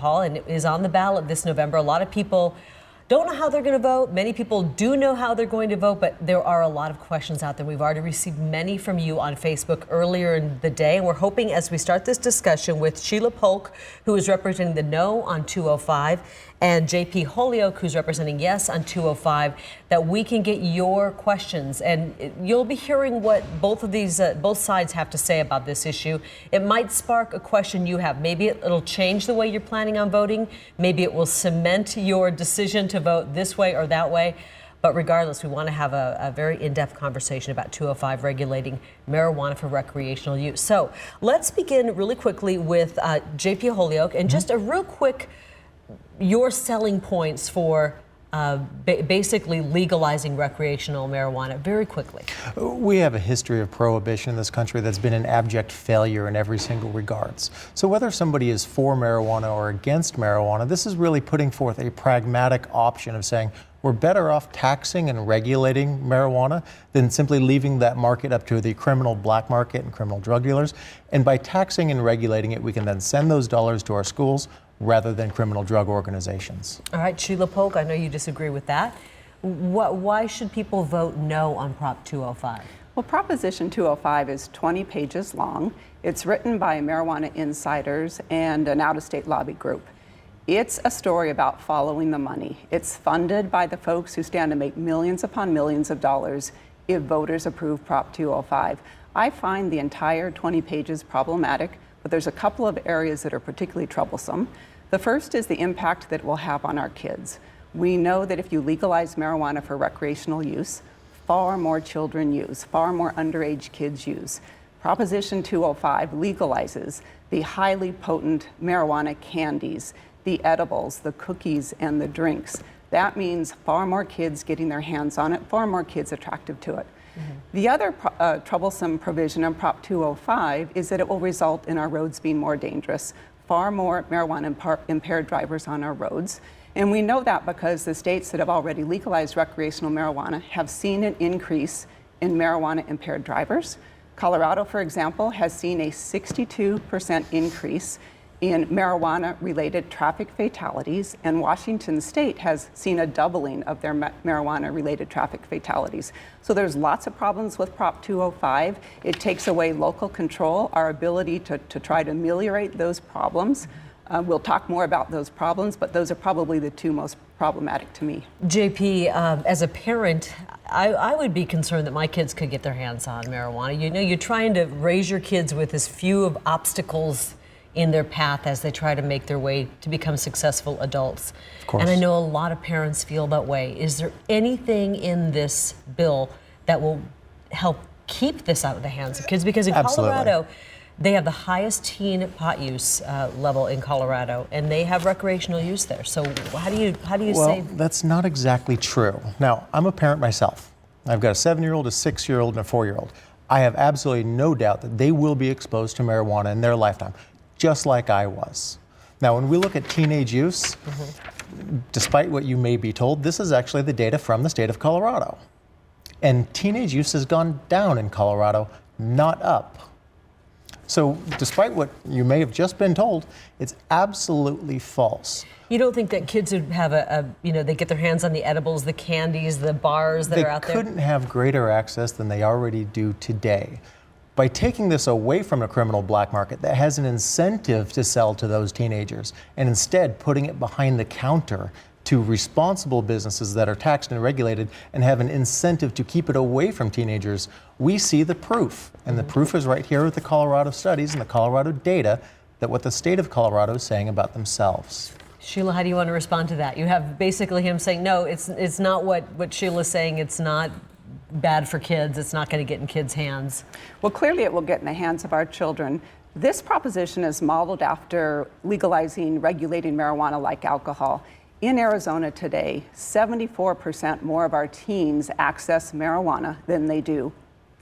And it is on the ballot this November. A lot of people don't know how they're going to vote. Many people do know how they're going to vote, but there are a lot of questions out there. We've already received many from you on Facebook earlier in the day, and we're hoping as we start this discussion with Sheila Polk, who is representing the no on 205, and JP Holyoke, who's representing yes on 205, that we can get your questions. And you'll be hearing what both sides have to say about this issue. It might spark a question you have. Maybe it'll change the way you're planning on voting. Maybe it will cement your decision to vote this way or that way. But regardless, we want to have a very in-depth conversation about 205 regulating marijuana for recreational use. So let's begin really quickly with JP Holyoke, and just a real quick, your selling points for basically legalizing recreational marijuana very quickly. We have a history of prohibition in this country that's been an abject failure in every single regards. So whether somebody is for marijuana or against marijuana, this is really putting forth a pragmatic option of saying we're better off taxing and regulating marijuana than simply leaving that market up to the criminal black market and criminal drug dealers. And by taxing and regulating it, we can then send those dollars to our schools rather than criminal drug organizations. All right, Sheila Polk, I know you disagree with that. Why should people vote no on Prop 205? Well, Proposition 205 is 20 pages long. It's written by marijuana insiders and an out-of-state lobby group. It's a story about following the money. It's funded by the folks who stand to make millions upon millions of dollars if voters approve Prop 205. I find the entire 20 pages problematic, but there's a couple of areas that are particularly troublesome. The first is the impact that it will have on our kids. We know that if you legalize marijuana for recreational use, far more children use, far more underage kids use. Proposition 205 legalizes the highly potent marijuana candies, the edibles, the cookies, and the drinks. That means far more kids getting their hands on it, far more kids attracted to it. The other troublesome provision in Prop 205 is that it will result in our roads being more dangerous, far more marijuana impaired drivers on our roads. And we know that because the states that have already legalized recreational marijuana have seen an increase in marijuana impaired drivers. Colorado, for example, has seen a 62% increase in marijuana-related traffic fatalities, and Washington State has seen a doubling of their marijuana-related traffic fatalities. So there's lots of problems with Prop 205. It takes away local control, our ability to try to ameliorate those problems. We'll talk more about those problems, but those are probably the two most problematic to me. JP, as a parent, I would be concerned that my kids could get their hands on marijuana. You know, you're trying to raise your kids with as few of obstacles in their path as they try to make their way to become successful adults. Of course. And I know a lot of parents feel that way. Is there anything in this bill that will help keep this out of the hands of kids? Because in Absolutely. Colorado, they have the highest teen pot use level in Colorado, and they have recreational use there. So how do you say? Well, that's not exactly true. Now, I'm a parent myself. I've got a 7-year-old, a 6-year-old, and a 4-year-old. I have absolutely no doubt that they will be exposed to marijuana in their lifetime, just like I was. Now, when we look at teenage use, despite what you may be told, this is actually the data from the state of Colorado. And teenage use has gone down in Colorado, not up. So despite what you may have just been told, it's absolutely false. You don't think that kids would have they get their hands on the edibles, the candies, the bars that are out there? They couldn't have greater access than they already do today. By taking this away from a criminal black market that has an incentive to sell to those teenagers, and instead putting it behind the counter to responsible businesses that are taxed and regulated and have an incentive to keep it away from teenagers, we see the proof. And the proof is right here with the Colorado studies and the Colorado data that what the state of Colorado is saying about themselves. Sheila, how do you want to respond to that? You have basically him saying, no, it's not what Sheila's saying. It's not bad for kids. It's not going to get in kids' hands. Well, clearly it will get in the hands of our children. This proposition is modeled after legalizing, regulating marijuana like alcohol. In Arizona today, 74% more of our teens access marijuana than they do,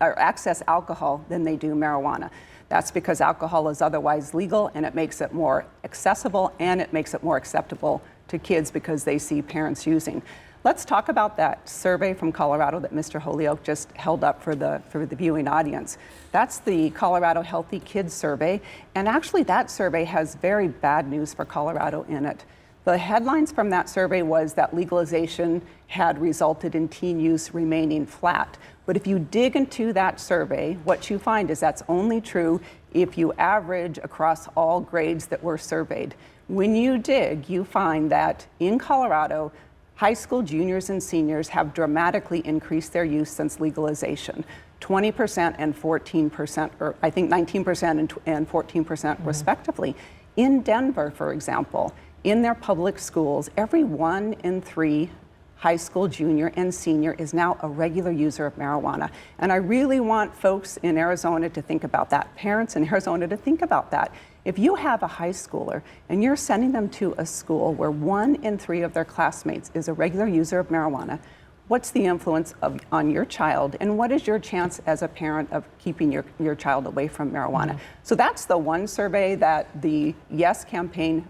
or access alcohol than they do marijuana. That's because alcohol is otherwise legal, and it makes it more accessible, and it makes it more acceptable to kids because they see parents using. Let's talk about that survey from Colorado that Mr. Holyoke just held up for the viewing audience. That's the Colorado Healthy Kids Survey, and actually that survey has very bad news for Colorado in it. The headlines from that survey was that legalization had resulted in teen use remaining flat. But if you dig into that survey, what you find is that's only true if you average across all grades that were surveyed. When you dig, you find that in Colorado, high school juniors and seniors have dramatically increased their use since legalization, 20% and 14%, or I think 19% and 14% respectively. In Denver, for example, in their public schools, every 1 in 3 high school junior and senior is now a regular user of marijuana. And I really want folks in Arizona to think about that, parents in Arizona to think about that. If you have a high schooler and you're sending them to a school where 1 in 3 of their classmates is a regular user of marijuana, what's the influence on your child, and what is your chance as a parent of keeping your child away from marijuana? So that's the one survey that the Yes campaign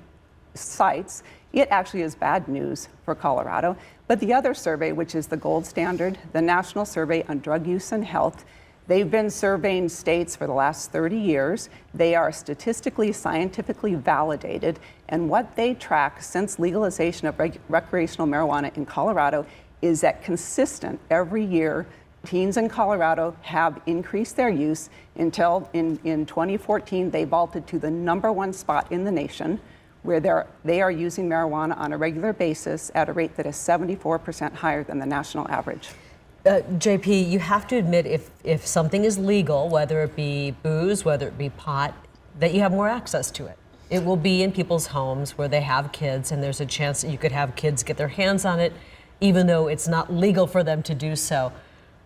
cites. It actually is bad news for Colorado. But the other survey, which is the gold standard, the National Survey on Drug Use and Health, they've been surveying states for the last 30 years. They are statistically, scientifically validated. And what they track since legalization of recreational marijuana in Colorado is that consistent every year, teens in Colorado have increased their use until in 2014, they vaulted to the #1 spot in the nation, where they are using marijuana on a regular basis at a rate that is 74% higher than the national average. JP, you have to admit if something is legal, whether it be booze, whether it be pot, that you have more access to it. It will be in people's homes where they have kids, and there's a chance that you could have kids get their hands on it, even though it's not legal for them to do so.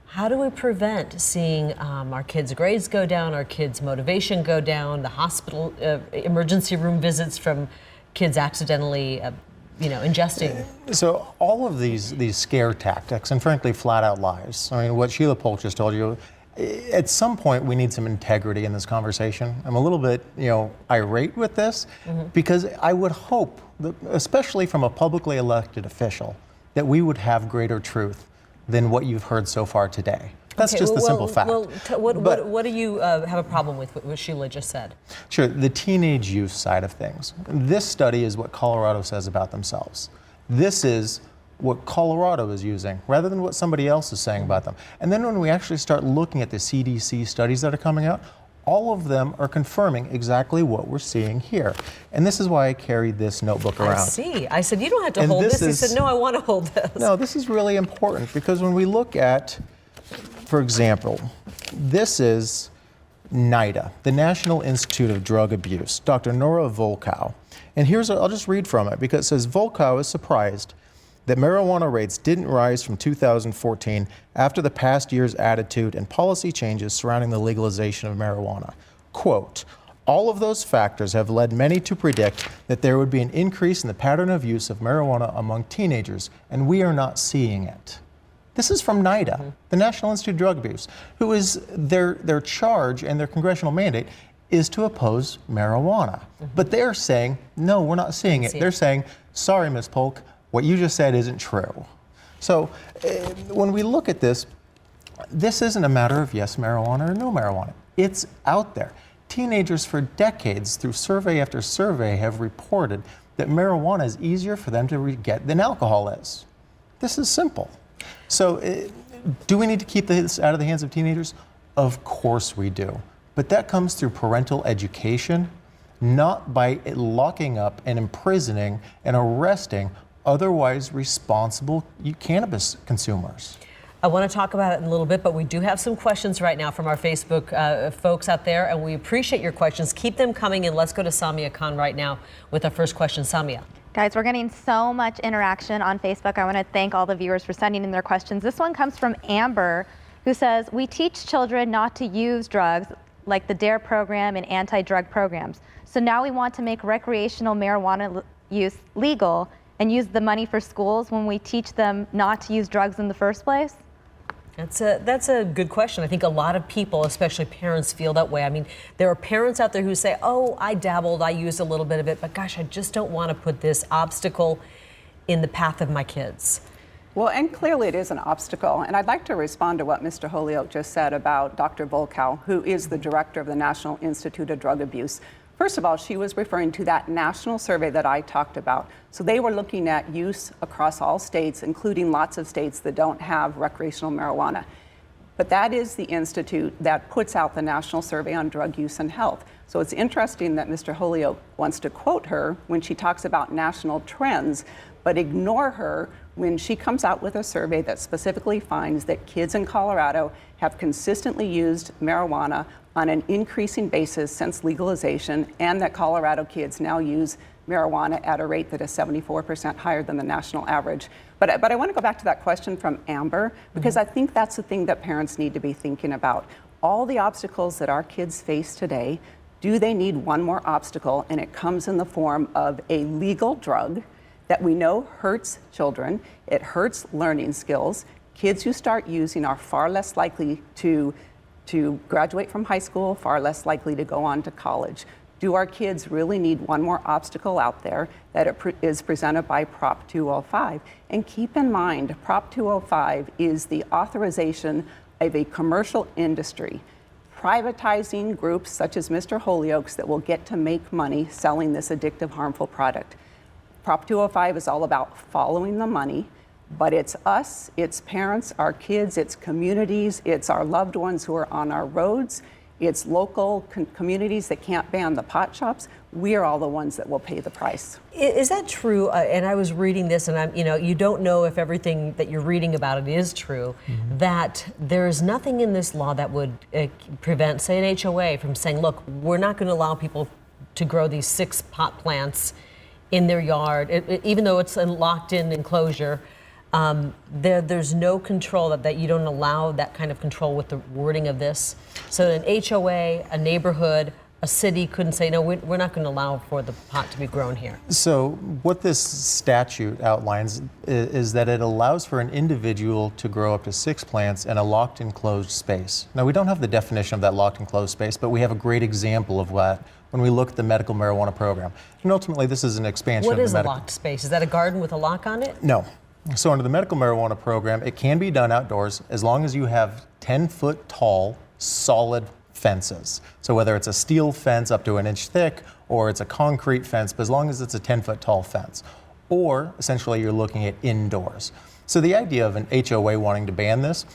How do we prevent seeing our kids' grades go down, our kids' motivation go down, the hospital emergency room visits from kids accidentally, ingesting? So all of these scare tactics, and frankly, flat out lies. I mean, what Sheila Polk just told you, at some point we need some integrity in this conversation. I'm a little bit, irate with this, because I would hope, that, especially from a publicly elected official, that we would have greater truth than what you've heard so far today. That's just the simple fact. What do you have a problem with what Sheila just said? Sure, the teenage use side of things. This study is what Colorado says about themselves. This is what Colorado is using, rather than what somebody else is saying about them. And then when we actually start looking at the CDC studies that are coming out, all of them are confirming exactly what we're seeing here. And this is why I carried this notebook around. I see. I said, you don't have to hold this. He said, no, I want to hold this. No, this is really important, because when we look at, for example, this is NIDA, the National Institute of Drug Abuse, Dr. Nora Volkow. And I'll just read from it, because it says, Volkow is surprised that marijuana rates didn't rise from 2014 after the past year's attitude and policy changes surrounding the legalization of marijuana. Quote, all of those factors have led many to predict that there would be an increase in the pattern of use of marijuana among teenagers, and we are not seeing it. This is from NIDA, the National Institute of Drug Abuse, who is their charge and their congressional mandate is to oppose marijuana. But they're saying, no, we're not seeing it. They're saying, sorry, Ms. Polk, what you just said isn't true. So when we look at this isn't a matter of yes marijuana or no marijuana. It's out there. Teenagers for decades, through survey after survey, have reported that marijuana is easier for them to get than alcohol is. This is simple. So do we need to keep this out of the hands of teenagers? Of course we do. But that comes through parental education, not by locking up and imprisoning and arresting otherwise responsible cannabis consumers. I want to talk about it in a little bit, but we do have some questions right now from our Facebook folks out there, and we appreciate your questions. Keep them coming, and let's go to Samia Khan right now with our first question. Samia. Guys, we're getting so much interaction on Facebook. I want to thank all the viewers for sending in their questions. This one comes from Amber, who says, we teach children not to use drugs like the DARE program and anti-drug programs. So now we want to make recreational marijuana use legal and use the money for schools when we teach them not to use drugs in the first place? That's a good question. I think a lot of people, especially parents, feel that way. I mean, there are parents out there who say, oh, I dabbled, I used a little bit of it, but gosh, I just don't want to put this obstacle in the path of my kids. Well, and clearly it is an obstacle. And I'd like to respond to what Mr. Holyoke just said about Dr. Volkow, who is the director of the National Institute of Drug Abuse. First of all, she was referring to that national survey that I talked about. So they were looking at use across all states, including lots of states that don't have recreational marijuana. But that is the institute that puts out the National Survey on Drug Use and Health. So it's interesting that Mr. Holyoke wants to quote her when she talks about national trends, but ignore her when she comes out with a survey that specifically finds that kids in Colorado have consistently used marijuana on an increasing basis since legalization, and that Colorado kids now use marijuana at a rate that is 74% higher than the national average. But I want to go back to that question from Amber, because I think that's the thing that parents need to be thinking about. All the obstacles that our kids face today, do they need one more obstacle? And it comes in the form of a legal drug that we know hurts children, it hurts learning skills. Kids who start using are far less likely to graduate from high school, far less likely to go on to college. Do our kids really need one more obstacle out there that is presented by Prop 205? And keep in mind, Prop 205 is the authorization of a commercial industry privatizing groups such as Mr. Holyoke's that will get to make money selling this addictive, harmful product. Prop 205 is all about following the money, but it's us, it's parents, our kids, it's communities, it's our loved ones who are on our roads, it's local communities that can't ban the pot shops. We are all the ones that will pay the price. Is that true? And I was reading this, and you don't know if everything that you're reading about it is true. That there is nothing in this law that would prevent, say, an HOA from saying, "Look, we're not going to allow people to grow these 6 pot plants in their yard, even though it's a locked-in enclosure." There's no control that you don't allow that kind of control with the wording of this. So an HOA, a neighborhood, a city couldn't say, no, we're not going to allow for the pot to be grown here. So what this statute outlines is that it allows for an individual to grow up to 6 plants in a locked enclosed space. Now, we don't have the definition of that locked enclosed space, but we have a great example of that when we look at the medical marijuana program. And ultimately, this is an expansion of the medical. What is a locked space? Is that a garden with a lock on it? No. So under the medical marijuana program, it can be done outdoors as long as you have 10-foot tall, solid fences. So whether it's a steel fence up to 1 inch thick or it's a concrete fence, but as long as it's a 10-foot tall fence. Or essentially you're looking at indoors. So the idea of an HOA wanting to ban this,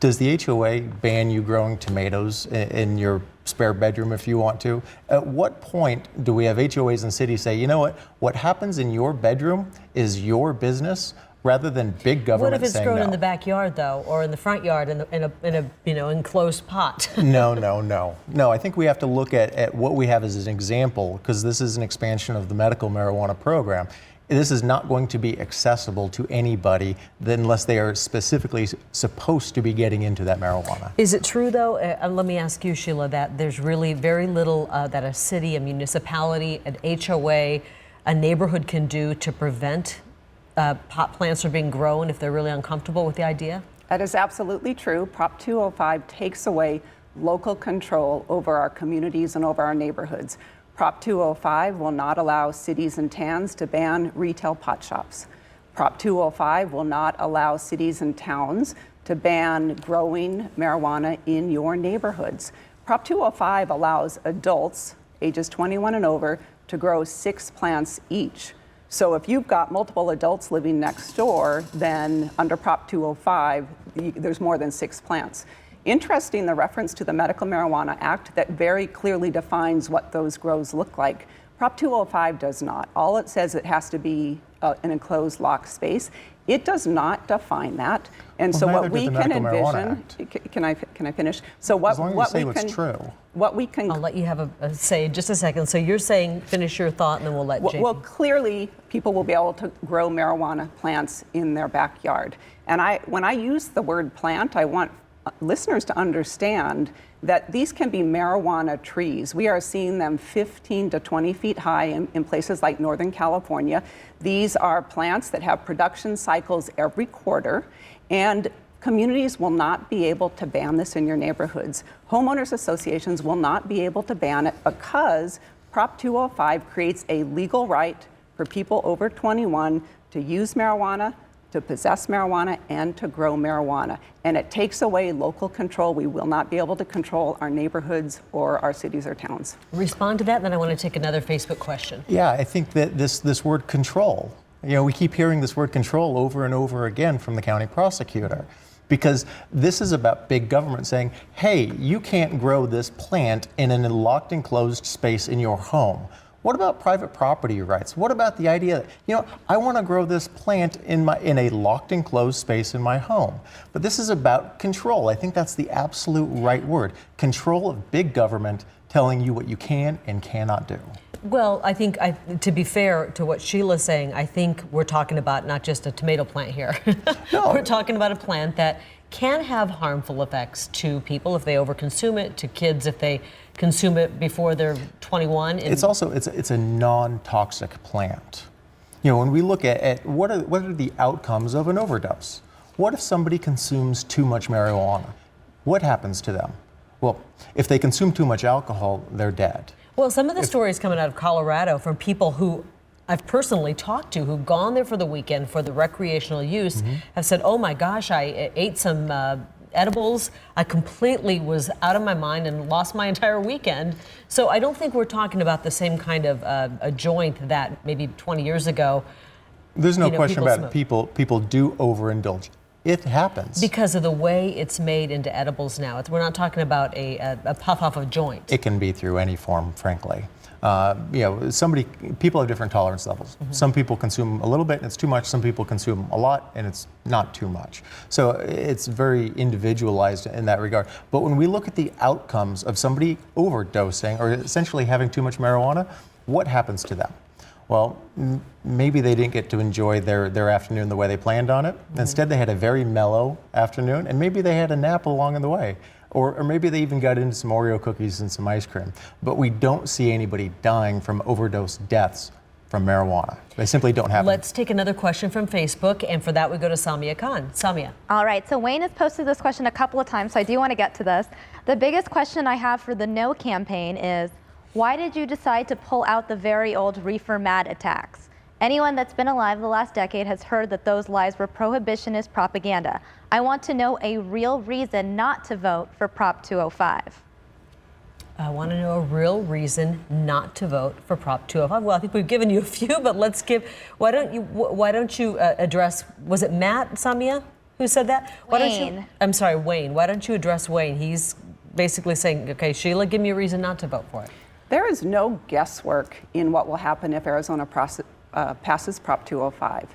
does the HOA ban you growing tomatoes in your spare bedroom if you want to? At what point do we have HOAs and cities say, you know what happens in your bedroom is your business, rather than big government saying no? What if it's grown in the backyard, though, or in the front yard in a enclosed pot? No, I think we have to look at what we have as an example, because this is an expansion of the medical marijuana program. This is not going to be accessible to anybody unless they are specifically supposed to be getting into that marijuana. Is it true, though, let me ask you, Sheila, that there's really very little that a city, a municipality, an HOA, a neighborhood can do to prevent pot plants from being grown if they're really uncomfortable with the idea? That is absolutely true. Prop 205 takes away local control over our communities and over our neighborhoods. Prop 205 will not allow cities and towns to ban retail pot shops. Prop 205 will not allow cities and towns to ban growing marijuana in your neighborhoods. Prop 205 allows adults ages 21 and over to grow 6 plants each. So if you've got multiple adults living next door, then under Prop 205, there's more than 6 plants. Interesting, the reference to the Medical Marijuana Act that very clearly defines what those grows look like. Prop 205 does not. All it says, it has to be an enclosed locked space. It does not define that. And so what we can envision, can I finish? So what we can I'll let you have a say in just a second. So you're saying, finish your thought, and then we'll let Jake. Well, clearly people will be able to grow marijuana plants in their backyard. And when I use the word plant, I want listeners to understand that these can be marijuana trees. We are seeing them 15 to 20 feet high in places like Northern California. These are plants that have production cycles every quarter, and communities will not be able to ban this in your neighborhoods. Homeowners associations will not be able to ban it because Prop 205 creates a legal right for people over 21 to use marijuana, to possess marijuana and to grow marijuana. And it takes away local control. We will not be able to control our neighborhoods or our cities or towns. Respond to that, and then I want to take another Facebook question. Yeah, I think that this word control, we keep hearing this word control over and over again from the county prosecutor, because this is about big government saying, hey, you can't grow this plant in a locked enclosed space in your home. What about private property rights? What about the idea that, I want to grow this plant in a locked enclosed space in my home? But this is about control. I think that's the absolute right word. Control of big government telling you what you can and cannot do. Well, I think, to be fair to what Sheila's saying, I think we're talking about not just a tomato plant here. No. We're talking about a plant that can have harmful effects to people if they overconsume it, to kids if they consume it before they're 21. It's also, it's a non-toxic plant. When we look at what are the outcomes of an overdose? What if somebody consumes too much marijuana? What happens to them? Well, if they consume too much alcohol, they're dead. Well, some of the stories coming out of Colorado from people who I've personally talked to who've gone there for the weekend for the recreational use have said, oh my gosh, I ate some edibles. I completely was out of my mind and lost my entire weekend. So I don't think we're talking about the same kind of a joint that maybe 20 years ago. There's no question about it. Smoked. People do overindulge. It happens. Because of the way it's made into edibles now. We're not talking about a puff off a joint. It can be through any form, frankly. People have different tolerance levels. Some people consume a little bit and it's too much. Some people consume a lot and it's not too much. So it's very individualized in that regard. But when we look at the outcomes of somebody overdosing or essentially having too much marijuana, what happens to them? Well, maybe they didn't get to enjoy their afternoon the way they planned on it. Instead, they had a very mellow afternoon, and maybe they had a nap along in the way. Or maybe they even got into some Oreo cookies and some ice cream. But we don't see anybody dying from overdose deaths from marijuana. They simply don't happen. Let's take another question from Facebook, and for that we go to Samia Khan. Samia. All right, so Wayne has posted this question a couple of times, so I do want to get to this. The biggest question I have for the No campaign is, why did you decide to pull out the very old reefer mad attacks? Anyone that's been alive the last decade has heard that those lies were prohibitionist propaganda. I want to know a real reason not to vote for Prop 205. I want to know a real reason not to vote for Prop 205. Well, I think we've given you a few, but let's give. Why don't you address? Was it Matt, Samia, who said that? Wayne. I'm sorry, Wayne. Why don't you address Wayne? He's basically saying, okay, Sheila, give me a reason not to vote for it. There is no guesswork in what will happen if Arizona passes Prop 205.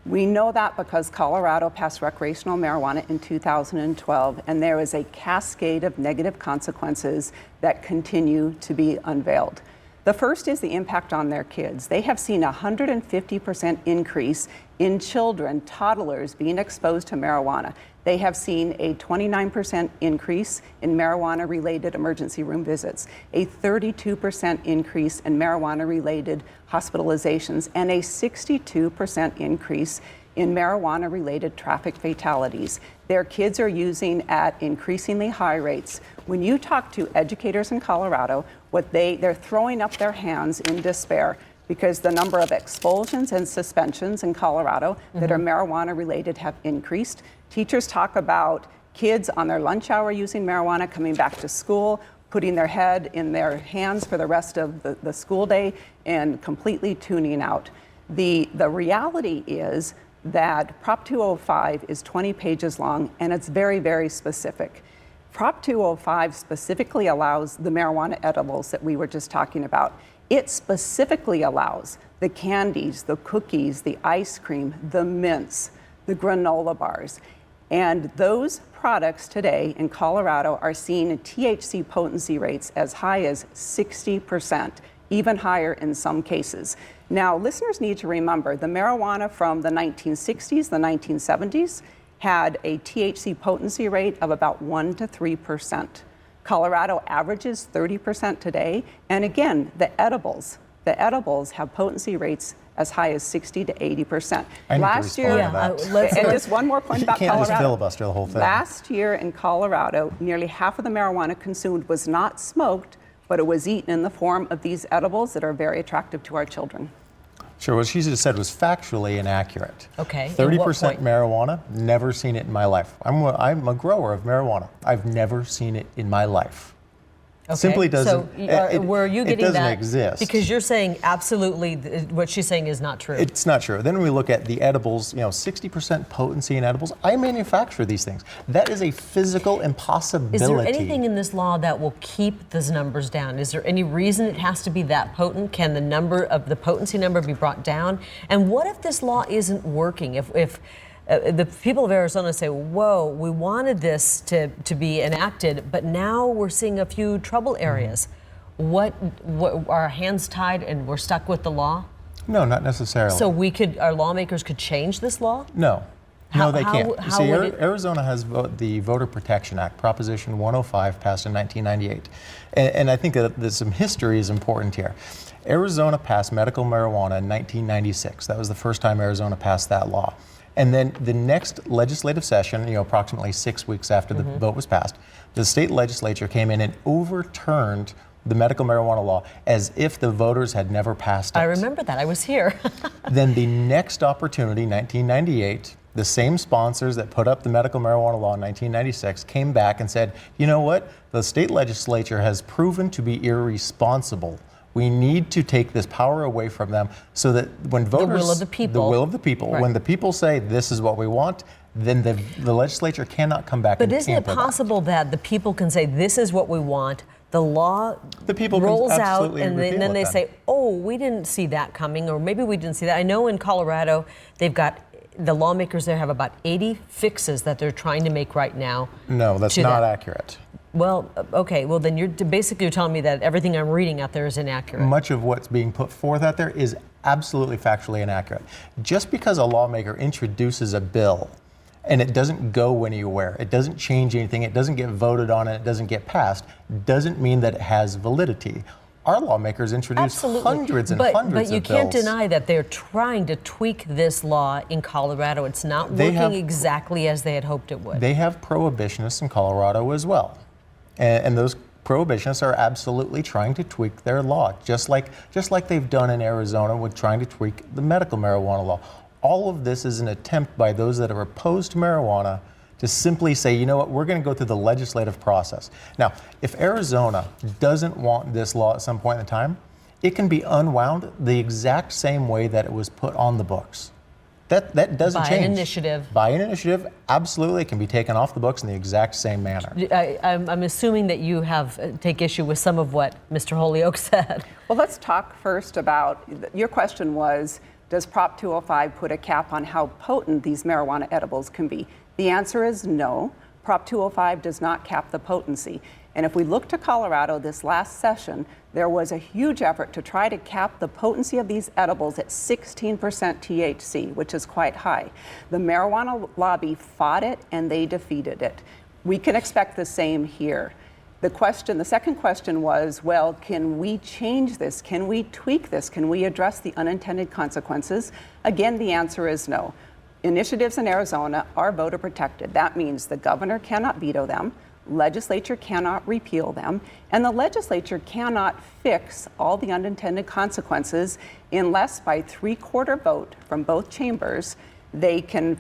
We know that because Colorado passed recreational marijuana in 2012, and there is a cascade of negative consequences that continue to be unveiled. The first is the impact on their kids. They have seen a 150% increase in children, toddlers, being exposed to marijuana. They have seen a 29% increase in marijuana-related emergency room visits, a 32% increase in marijuana-related hospitalizations, and a 62% increase in marijuana-related traffic fatalities. Their kids are using at increasingly high rates. When you talk to educators in Colorado, they're throwing up their hands in despair because the number of expulsions and suspensions in Colorado that are marijuana related have increased. Teachers talk about kids on their lunch hour using marijuana, coming back to school, putting their head in their hands for the rest of the school day and completely tuning out. The reality is that Prop 205 is 20 pages long and it's very, very specific. Prop 205 specifically allows the marijuana edibles that we were just talking about. It specifically allows the candies, the cookies, the ice cream, the mints, the granola bars. And those products today in Colorado are seeing THC potency rates as high as 60%, even higher in some cases. Now, listeners need to remember the marijuana from the 1960s, the 1970s, had a THC potency rate of about 1 to 3%. Colorado averages 30% today. And again, the edibles have potency rates as high as 60 to 80%. Last year, and just one more point about Colorado. You can't just filibuster the whole thing. Last year in Colorado, nearly half of the marijuana consumed was not smoked, but it was eaten in the form of these edibles that are very attractive to our children. Sure, what she just said was factually inaccurate. Okay, in 30% what point? marijuana, never seen it in my life. I'm a grower of marijuana. I've never seen it in my life. Okay. Simply doesn't. So were you getting it doesn't that? exist. Because you're saying absolutely what she's saying is not true. It's not true. Then we look at the edibles, 60% potency in edibles. I manufacture these things. That is a physical impossibility. Is there anything in this law that will keep those numbers down? Is there any reason it has to be that potent? Can the potency number be brought down? And what if this law isn't working? If the people of Arizona say, whoa, we wanted this to be enacted, but now we're seeing a few trouble areas. What are our hands tied and we're stuck with the law? No, not necessarily. So our lawmakers could change this law? No. No, they can't. how See, would it- Arizona has the Voter Protection Act, Proposition 105, passed in 1998. And I think that some history is important here. Arizona passed medical marijuana in 1996. That was the first time Arizona passed that law. And then the next legislative session, approximately 6 weeks after the vote was passed, the state legislature came in and overturned the medical marijuana law as if the voters had never passed it. I remember that. I was here. Then the next opportunity, 1998, the same sponsors that put up the medical marijuana law in 1996 came back and said, you know what? The state legislature has proven to be irresponsible. We need to take this power away from them so that when voters... The will of the people. The will of the people. Right. When the people say this is what we want, then the legislature cannot come back and But isn't it tamper possible that the people can say, this is what we want, the law The people can rolls out, absolutely and repeal then it they then. say, oh, we didn't see that coming, or maybe we didn't see that. I know in Colorado, the lawmakers there have about 80 fixes that they're trying to make right now. No, that's to not that. accurate. Well, okay, well then you're telling me that everything I'm reading out there is inaccurate. Much of what's being put forth out there is absolutely factually inaccurate. Just because a lawmaker introduces a bill and it doesn't go anywhere, it doesn't change anything, it doesn't get voted on, and it doesn't get passed, doesn't mean that it has validity. Our lawmakers introduce hundreds and hundreds of bills. But you can't deny that they're trying to tweak this law in Colorado. It's not working exactly as they had hoped it would. They have prohibitionists in Colorado as well. And those prohibitionists are absolutely trying to tweak their law, just like they've done in Arizona with trying to tweak the medical marijuana law. All of this is an attempt by those that are opposed to marijuana to simply say, you know what, we're going to go through the legislative process. Now, if Arizona doesn't want this law at some point in time, it can be unwound the exact same way that it was put on the books. That doesn't change. By an initiative. By an initiative, absolutely, it can be taken off the books in the exact same manner. I'm assuming that you take issue with some of what Mr. Holyoke said. Well, let's talk first about, your question was, does Prop 205 put a cap on how potent these marijuana edibles can be? The answer is no. Prop 205 does not cap the potency. And if we look to Colorado this last session, there was a huge effort to try to cap the potency of these edibles at 16% THC, which is quite high. The marijuana lobby fought it and they defeated it. We can expect the same here. The second question was, well, can we change this? Can we tweak this? Can we address the unintended consequences? Again, the answer is no. Initiatives in Arizona are voter protected. That means the governor cannot veto them, legislature cannot repeal them, and the legislature cannot fix all the unintended consequences unless by 3/4 vote from both chambers they can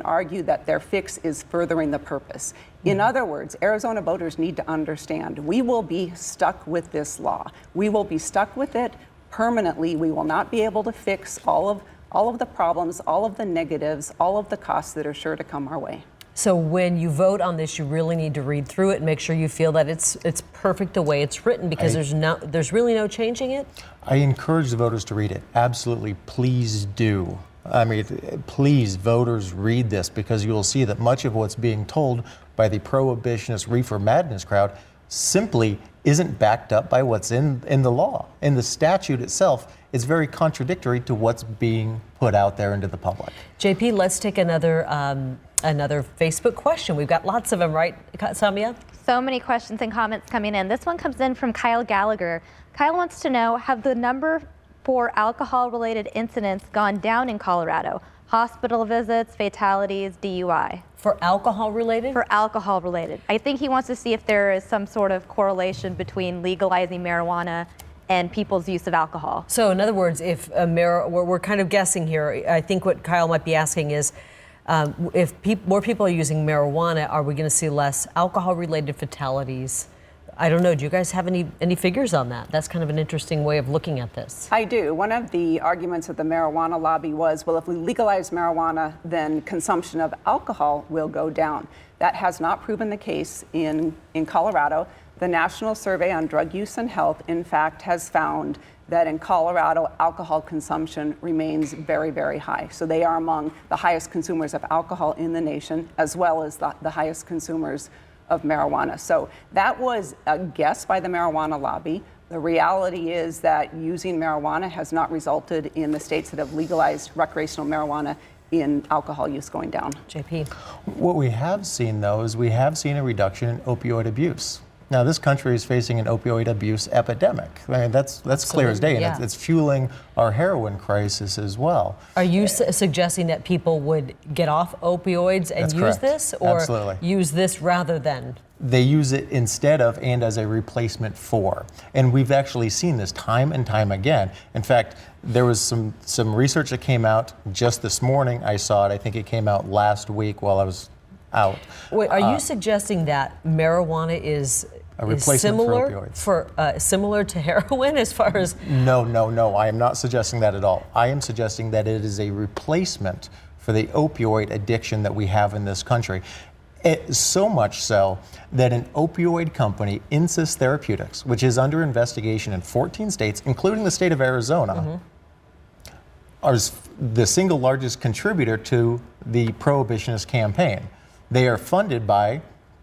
argue that their fix is furthering the purpose. In other words, Arizona voters need to understand we will be stuck with this law. We will be stuck with it permanently. We will not be able to fix all of the problems, all of the negatives, all of the costs that are sure to come our way. So when you vote on this, you really need to read through it and make sure you feel that it's perfect the way it's written, because there's really no changing it. I encourage the voters to read it. Absolutely, please do. I mean, please, voters, read this, because you will see that much of what's being told by the prohibitionist reefer madness crowd simply isn't backed up by what's in the law. In the statute itself, it's very contradictory to what's being put out there into the public. JP, let's take another Facebook question. We've got lots of them, right, Samia? So many questions and comments coming in. This one comes in from Kyle Gallagher. Kyle wants to know, have the number for alcohol-related incidents gone down in Colorado? Hospital visits, fatalities, DUI. For alcohol-related? For alcohol-related. I think he wants to see if there is some sort of correlation between legalizing marijuana and people's use of alcohol. So in other words, if we're kind of guessing here, I think what Kyle might be asking is, if more people are using marijuana, are we going to see less alcohol-related fatalities? I don't know. Do you guys have any figures on that? That's kind of an interesting way of looking at this. I do. One of the arguments of the marijuana lobby was, well, if we legalize marijuana, then consumption of alcohol will go down. That has not proven the case in Colorado. The National Survey on Drug Use and Health, in fact, has found that in Colorado, alcohol consumption remains very, very high. So they are among the highest consumers of alcohol in the nation, as well as the highest consumers of marijuana. So that was a guess by the marijuana lobby. The reality is that using marijuana has not resulted in the states that have legalized recreational marijuana in alcohol use going down. JP. What we have seen, though, is we have seen a reduction in opioid abuse. Now, this country is facing an opioid abuse epidemic. I mean, that's clear as day, and yeah. it's fueling our heroin crisis as well. Are you suggesting that people would get off opioids and That's use correct. this, or Absolutely. use this rather than? They use it instead of and as a replacement for. And we've actually seen this time and time again. In fact, there was some research that came out just this morning. I saw it. I think it came out last week while I was out. Wait, are you suggesting that marijuana is replacement similar for opioids. Similar to heroin as far as? No. I am not suggesting that at all. I am suggesting that it is a replacement for the opioid addiction that we have in this country. So much so that an opioid company, Insys Therapeutics, which is under investigation in 14 states, including the state of Arizona, are the single largest contributor to the prohibitionist campaign. They are funded by,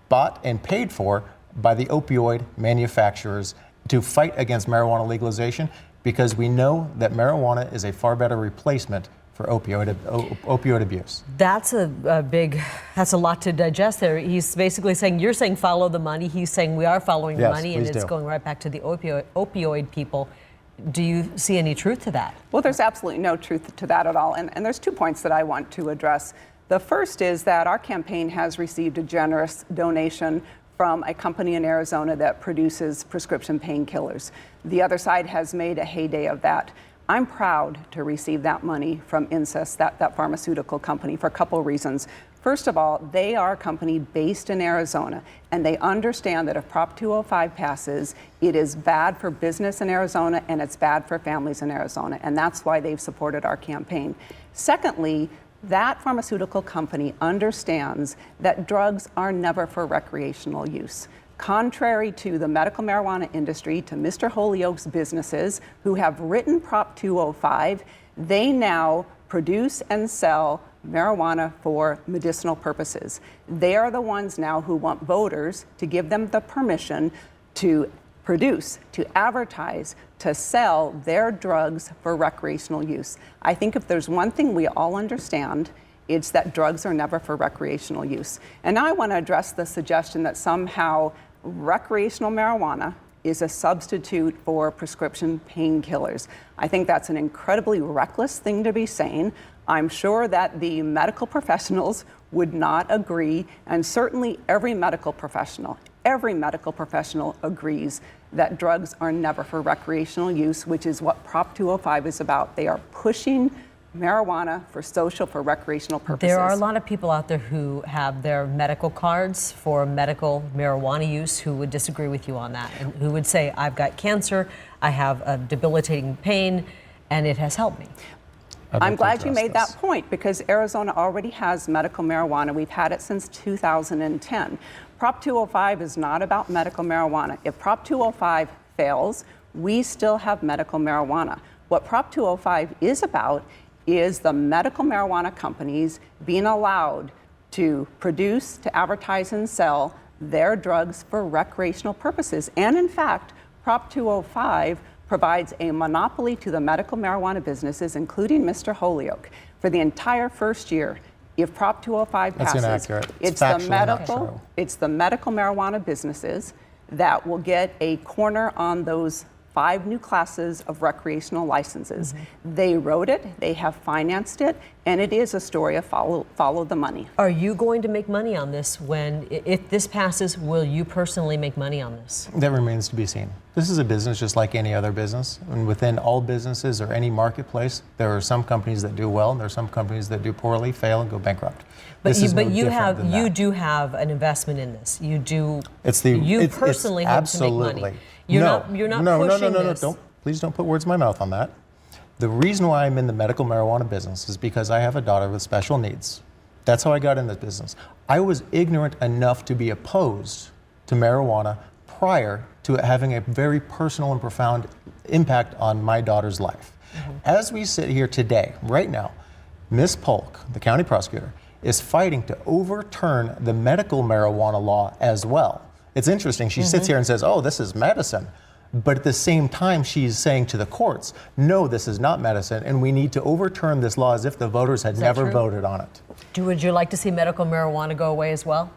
bought and paid for by the opioid manufacturers to fight against marijuana legalization, because we know that marijuana is a far better replacement for opioid abuse. That's that's a lot to digest there. He's basically saying, you're saying follow the money. He's saying we are following the money, and it's going right back to the opioid people. Do you see any truth to that? Well, there's absolutely no truth to that at all. And there's 2 points that I want to address. The first is that our campaign has received a generous donation from a company in Arizona that produces prescription painkillers. The other side has made a heyday of that. I'm proud to receive that money from Insys, that pharmaceutical company, for a couple of reasons. First of all, they are a company based in Arizona, and they understand that if Prop 205 passes, it is bad for business in Arizona and it's bad for families in Arizona, and that's why they've supported our campaign. Secondly, that pharmaceutical company understands that drugs are never for recreational use. Contrary to the medical marijuana industry, to Mr. Holyoke's businesses who have written Prop 205, they now produce and sell marijuana for medicinal purposes. They are the ones now who want voters to give them the permission to produce, to advertise, to sell their drugs for recreational use. I think if there's one thing we all understand, it's that drugs are never for recreational use. And now I want to address the suggestion that somehow recreational marijuana is a substitute for prescription painkillers. I think that's an incredibly reckless thing to be saying. I'm sure that the medical professionals would not agree, and certainly every medical professional agrees that drugs are never for recreational use, which is what Prop 205 is about. They are pushing marijuana for recreational purposes. There are a lot of people out there who have their medical cards for medical marijuana use who would disagree with you on that, and who would say, I've got cancer, I have a debilitating pain, and it has helped me. I'm glad you made that point, because Arizona already has medical marijuana. We've had it since 2010. Prop 205 is not about medical marijuana. If Prop 205 fails, we still have medical marijuana. What Prop 205 is about is the medical marijuana companies being allowed to produce, to advertise, and sell their drugs for recreational purposes. And in fact, Prop 205 provides a monopoly to the medical marijuana businesses, including Mr. Holyoke, for the entire first year. If Prop 205 passes, That's inaccurate. it's the medical marijuana businesses that will get a corner on those 5 new classes of recreational licenses. They wrote it, they have financed it, and it is a story of follow the money. Are you going to make money on this if this passes? Will you personally make money on this? That remains to be seen. This is a business just like any other business. And within all businesses or any marketplace, there are some companies that do well and there are some companies that do poorly, fail, and go bankrupt. But This is no you different than that. do have an investment in this. You do. It's you personally hope to make money. You're not pushing this. Please don't put words in my mouth on that. The reason why I'm in the medical marijuana business is because I have a daughter with special needs. That's how I got in this business. I was ignorant enough to be opposed to marijuana prior to it having a very personal and profound impact on my daughter's life. As we sit here today, right now, Ms. Polk, the county prosecutor, is fighting to overturn the medical marijuana law as well. It's interesting, she sits here and says, oh, this is medicine. But at the same time, she's saying to the courts, no, this is not medicine, and we need to overturn this law as if the voters had never voted on it. Would you like to see medical marijuana go away as well?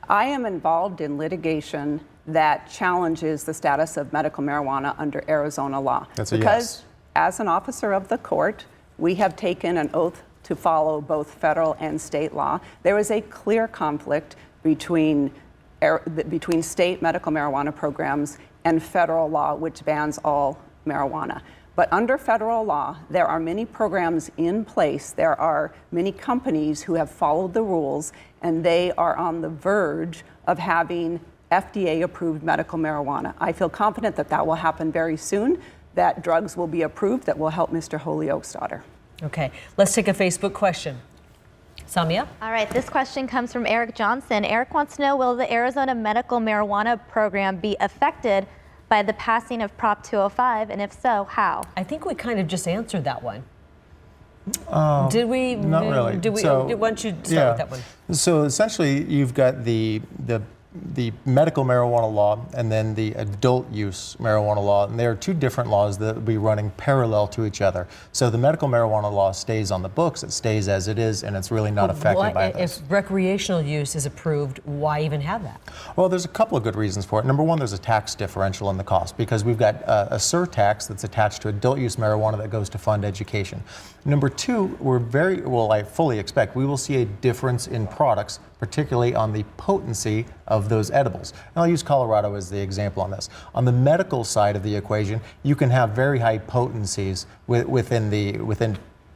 I am involved in litigation that challenges the status of medical marijuana under Arizona law. That's a because yes. As an officer of the court, we have taken an oath to follow both federal and state law. There is a clear conflict between state medical marijuana programs and federal law, which bans all marijuana. But under federal law, there are many programs in place. There are many companies who have followed the rules, and they are on the verge of having FDA-approved medical marijuana. I feel confident that that will happen very soon, that drugs will be approved that will help Mr. Holyoke's daughter. Okay, let's take a Facebook question. Samia? All right, this question comes from Eric Johnson. Eric wants to know, will the Arizona medical marijuana program be affected by the passing of Prop 205, and if so, how? I think we kind of just answered that one. Did we? Not really. Did we? So, Why don't you start with that one? So essentially, you've got the medical marijuana law and then the adult use marijuana law, and there are two different laws that will be running parallel to each other. So the medical marijuana law stays on the books, it stays as it is, and it's really not affected by this. If recreational use is approved, why even have that? Well, there's a couple of good reasons for it. Number one, there's a tax differential in the cost because we've got a surtax that's attached to adult use marijuana that goes to fund education. Number two, I fully expect we will see a difference in products, particularly on the potency of those edibles. And I'll use Colorado as the example on this. On the medical side of the equation, you can have very high potencies within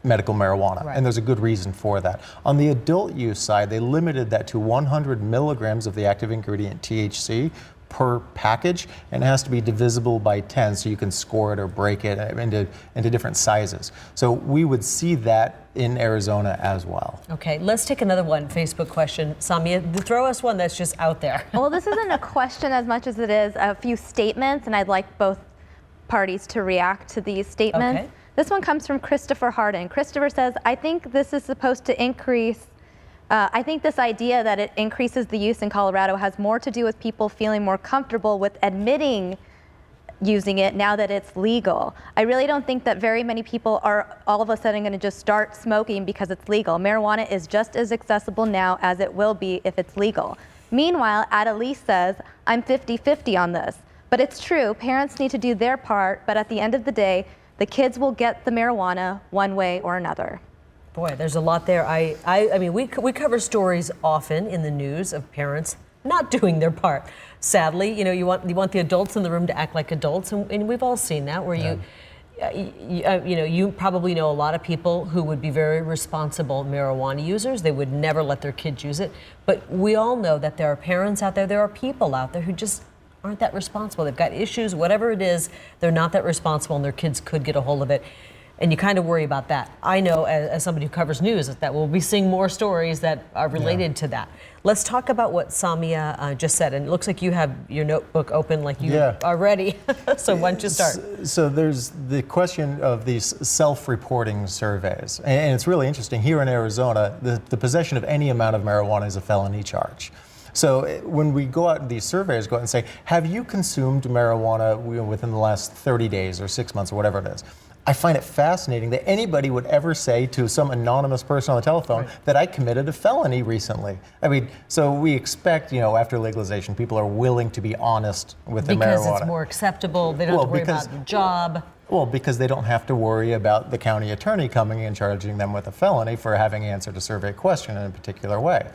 medical marijuana, right. And there's a good reason for that. On the adult use side, they limited that to 100 milligrams of the active ingredient THC per package, and it has to be divisible by 10 so you can score it or break it into different sizes. So we would see that in Arizona as well. Okay, let's take another one, Facebook question. Samia, throw us one that's just out there. Well, this isn't a question as much as it is a few statements, and I'd like both parties to react to these statements. Okay. This one comes from Christopher Harden. Christopher says, I think this is supposed to increase I think this idea that it increases the use in Colorado has more to do with people feeling more comfortable with admitting using it now that it's legal. I really don't think that very many people are all of a sudden going to just start smoking because it's legal. Marijuana is just as accessible now as it will be if it's legal. Meanwhile, Adelise says, I'm 50-50 on this. But it's true, parents need to do their part, but at the end of the day, the kids will get the marijuana one way or another. Boy, there's a lot there. I mean, we cover stories often in the news of parents not doing their part. Sadly, you know, you want the adults in the room to act like adults, and we've all seen that. Where you probably know a lot of people who would be very responsible marijuana users. They would never let their kids use it. But we all know that there are parents out there are people out there who just aren't that responsible. They've got issues, whatever it is, they're not that responsible, and their kids could get a hold of it. And you kind of worry about that. I know as somebody who covers news that we'll be seeing more stories that are related to that. Let's talk about what Samia just said. And it looks like you have your notebook open like you are ready. So why don't you start? So there's the question of these self-reporting surveys. And it's really interesting. Here in Arizona, the possession of any amount of marijuana is a felony charge. So when we go out in these surveys, go out and say, have you consumed marijuana within the last 30 days or 6 months or whatever it is? I find it fascinating that anybody would ever say to some anonymous person on the telephone that I committed a felony recently. I mean, so we expect, after legalization, people are willing to be honest with their marijuana. Because it's more acceptable. They don't have to worry about the job. Well, because they don't have to worry about the county attorney coming and charging them with a felony for having answered a survey question in a particular way.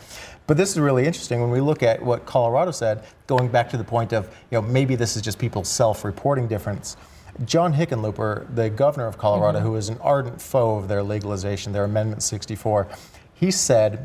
But this is really interesting when we look at what Colorado said, going back to the point of, maybe this is just people's self-reporting difference. John Hickenlooper, the governor of Colorado, who is an ardent foe of their legalization, their Amendment 64, he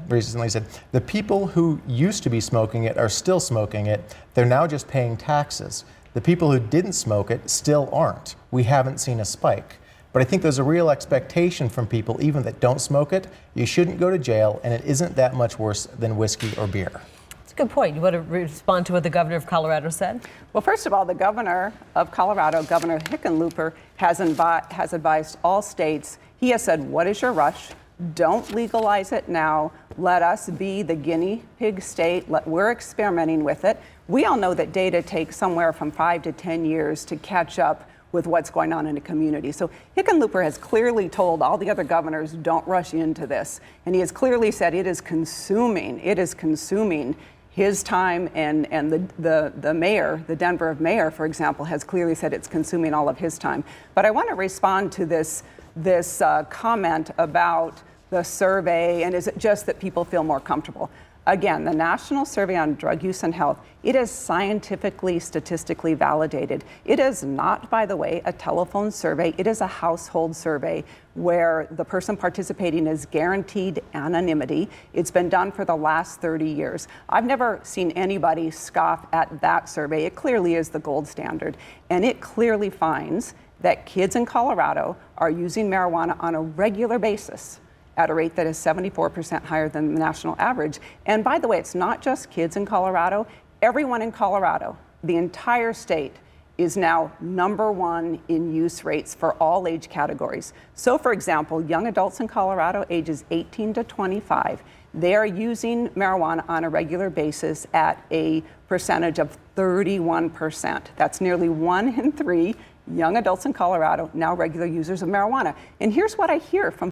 recently said, the people who used to be smoking it are still smoking it. They're now just paying taxes. The people who didn't smoke it still aren't. We haven't seen a spike. But I think there's a real expectation from people, even that don't smoke it, you shouldn't go to jail, and it isn't that much worse than whiskey or beer. That's a good point. You want to respond to what the governor of Colorado said? Well, first of all, the governor of Colorado, Governor Hickenlooper, has advised all states. He has said, what is your rush? Don't legalize it now. Let us be the guinea pig state. We're experimenting with it. We all know that data takes somewhere from 5 to 10 years to catch up with what's going on in a community. So Hickenlooper has clearly told all the other governors, don't rush into this. And he has clearly said it is consuming his time, and the mayor, the Denver mayor, for example, has clearly said it's consuming all of his time. But I want to respond to this comment about the survey, and is it just that people feel more comfortable? Again, the National Survey on Drug Use and Health, it is scientifically, statistically validated. It is not, by the way, a telephone survey. It is a household survey where the person participating is guaranteed anonymity. It's been done for the last 30 years. I've never seen anybody scoff at that survey. It clearly is the gold standard. And it clearly finds that kids in Colorado are using marijuana on a regular basis at a rate that is 74% higher than the national average. And by the way, it's not just kids in Colorado. Everyone in Colorado, the entire state, is now #1 in use rates for all age categories. So for example, young adults in Colorado, ages 18 to 25, they are using marijuana on a regular basis at a percentage of 31%. That's nearly 1 in 3 young adults in Colorado, now regular users of marijuana. And here's what I hear from